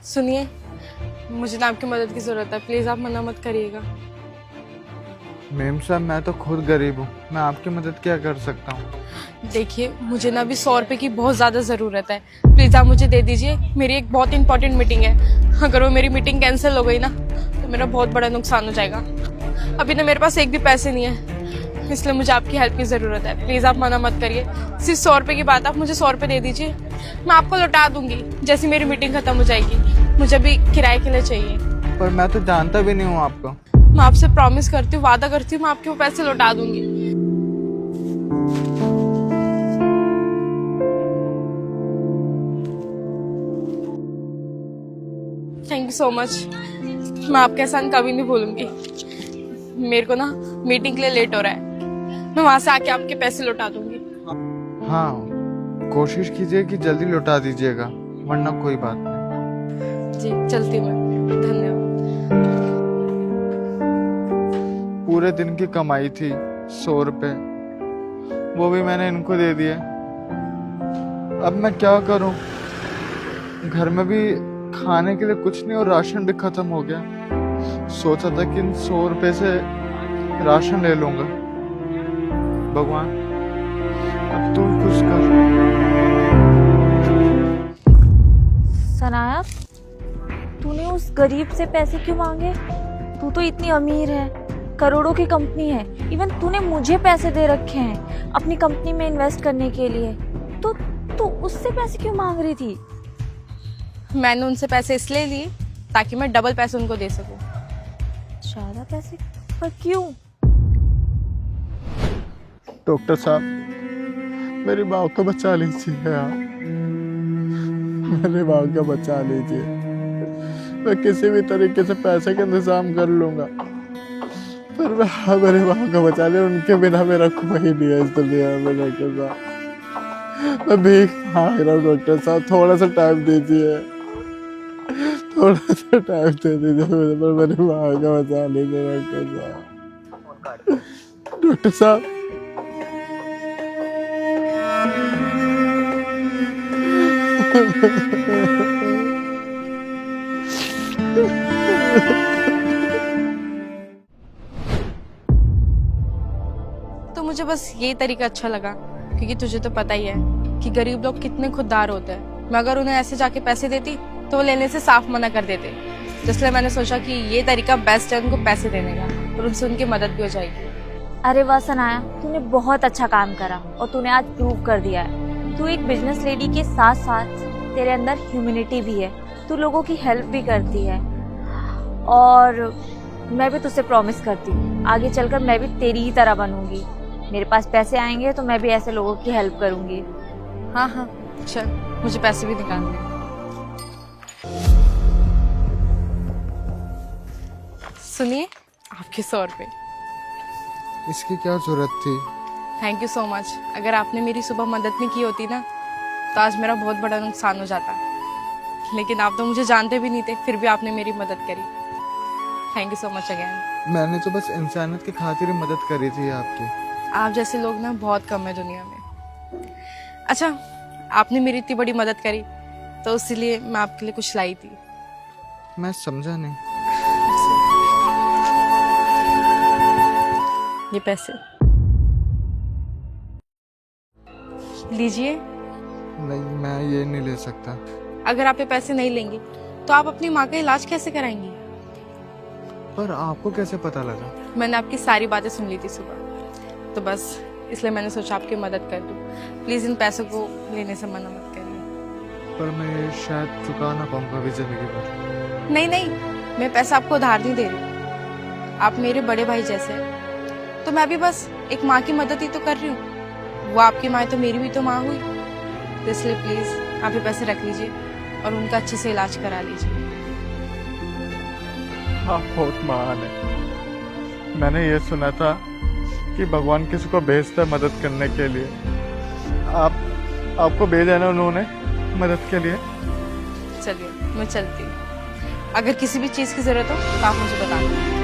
सुनिए, मुझे ना आपकी मदद की ज़रूरत है, प्लीज़ आप मना मत करिएगा। मेम साहब, मैं तो खुद गरीब हूँ, मैं आपकी मदद क्या कर सकता हूँ? देखिए, मुझे ना अभी 100 रुपये की बहुत ज़्यादा ज़रूरत है, प्लीज़ आप मुझे दे दीजिए। मेरी एक बहुत इंपॉर्टेंट मीटिंग है, अगर वो मेरी मीटिंग कैंसिल हो गई ना तो मेरा बहुत बड़ा नुकसान हो जाएगा। अभी ना मेरे पास एक भी पैसे नहीं है, इसलिए मुझे आपकी हेल्प की ज़रूरत है, प्लीज़ आप मना मत करिए। सिर्फ 100 रुपये की बात, आप मुझे 100 रुपये दे दीजिए, मैं आपको लौटा दूंगी जैसी मेरी मीटिंग खत्म हो जाएगी। मुझे अभी किराए के लिए चाहिए। पर मैं तो जानता भी नहीं हूँ आपको। मैं आपसे प्रॉमिस करती हूँ, वादा करती हूँ, मैं आपके वो पैसे लौटा दूंगी। थैंक यू सो मच, मैं आपका एहसान कभी नहीं भूलूंगी। मेरे को ना मीटिंग के लिए लेट हो रहा है, मैं वहां से आके आपके पैसे लौटा दूंगी। हाँ, कोशिश कीजिए कि जल्दी लौटा दीजिएगा, वरना कोई बात नहीं। जी चलती हूँ मैं, धन्यवाद। पूरे दिन की कमाई थी 100 रुपए, वो भी मैंने इनको दे दिए। अब मैं क्या करूं? घर में भी खाने के लिए कुछ नहीं और राशन भी खत्म हो गया। सोचा था कि इन 100 रुपए से राशन ले लूंगा। भगवान, अब तू कुछ कर। सनाया, तूने उस गरीब से पैसे क्यों मांगे? तू तो इतनी अमीर है, करोड़ों की कंपनी है, इवन तूने मुझे पैसे दे रखे हैं अपनी कंपनी में इन्वेस्ट करने के लिए, तो तू उससे पैसे क्यों मांग रही थी? मैंने उनसे पैसे इसलिए लिए ताकि मैं डबल पैसे उनको दे सकूं। ज्यादा पैसे? पर क्यों? डॉक्टर साहब, मेरी माँ को बचा लीजिए आप, मेरी माँ को बचा लीजिए। मैं किसी भी तरीके से पैसे का इंतजाम कर लूंगा, पर मैं मेरी माँ को बचा ले, उनके बिना मेरा कोई नहीं है इस दुनिया में। डॉक्टर साहब, मैं भीख मांग रहा हूँ डॉक्टर साहब, थोड़ा सा टाइम दीजिए, थोड़ा सा टाइम दे दीजिए मुझे, पर मेरी माँ को बचा लीजिए डॉक्टर साहब। डॉक्टर साहब, तो मुझे बस ये तरीका अच्छा लगा, क्योंकि तुझे तो पता ही है कि गरीब लोग कितने खुददार होते हैं। मैं अगर उन्हें ऐसे जाके पैसे देती तो वो लेने से साफ मना कर देते, इसलिए मैंने सोचा कि ये तरीका बेस्ट है उनको पैसे देने का, और उनसे उनकी मदद भी हो जाएगी। अरे वाह सनाया, तूने बहुत अच्छा काम करा और तूने आज प्रूव कर दिया है तू एक बिजनेस लेडी के साथ साथ तेरे अंदर ह्यूमैनिटी भी है, तू लोगों की हेल्प भी करती है। और मैं भी तुझसे प्रॉमिस करती हूँ आगे चलकर मैं भी तेरी ही तरह बनूंगी। मेरे पास पैसे आएंगे तो मैं भी ऐसे लोगों की हेल्प करूंगी। हाँ हाँ चल, मुझे पैसे भी निकालने। सुनिए, आपके 100 रुपये। इसकी क्या जरूरत थी? थैंक यू सो मच, अगर आपने मेरी सुबह मदद नहीं की होती ना तो आज मेरा बहुत बड़ा नुकसान हो जाता, लेकिन आप तो मुझे जानते भी नहीं थे, फिर भी आपने मेरी मदद करी। Thank you so much again. मैंने तो बस इंसानियत की खातिर ही मदद करी थी आपकी। आप जैसे लोग ना बहुत कम है दुनिया में। अच्छा, आपने मेरी इतनी बड़ी मदद करी तो इसीलिए मैं आपके लिए कुछ लाई थी। मैं समझा नहीं। ये पैसे लीजिए। नहीं, मैं ये नहीं ले सकता। अगर आप ये पैसे नहीं लेंगी तो आप अपनी माँ का इलाज कैसे कराएंगी? पर आपको कैसे पता लगा? मैंने आपकी सारी बातें सुन ली थी सुबह, तो बस इसलिए मैंने सोचा आपकी मदद कर दूं। प्लीज इन पैसों को लेने से मना मत करिए। पर मैं ये शायद चुका ना पाऊंगा अभी जिंदगी भर। नहीं नहीं, मैं पैसा आपको उधार नहीं दे रही, आप मेरे बड़े भाई जैसे हैं, तो मैं भी बस एक माँ की मदद ही तो कर रही हूँ। वो आपकी माँ है तो मेरी भी तो माँ हुई, तो इसलिए प्लीज आप ये पैसे रख लीजिए और उनका अच्छे से इलाज करा लीजिए। आप बहुत महान है। मैंने ये सुना था कि भगवान किसी को भेजता है मदद करने के लिए। आपको भेजा है ना उन्होंने मदद के लिए। चलिए मैं चलती हूँ, अगर किसी भी चीज़ की जरूरत हो तो आप मुझे बता दो।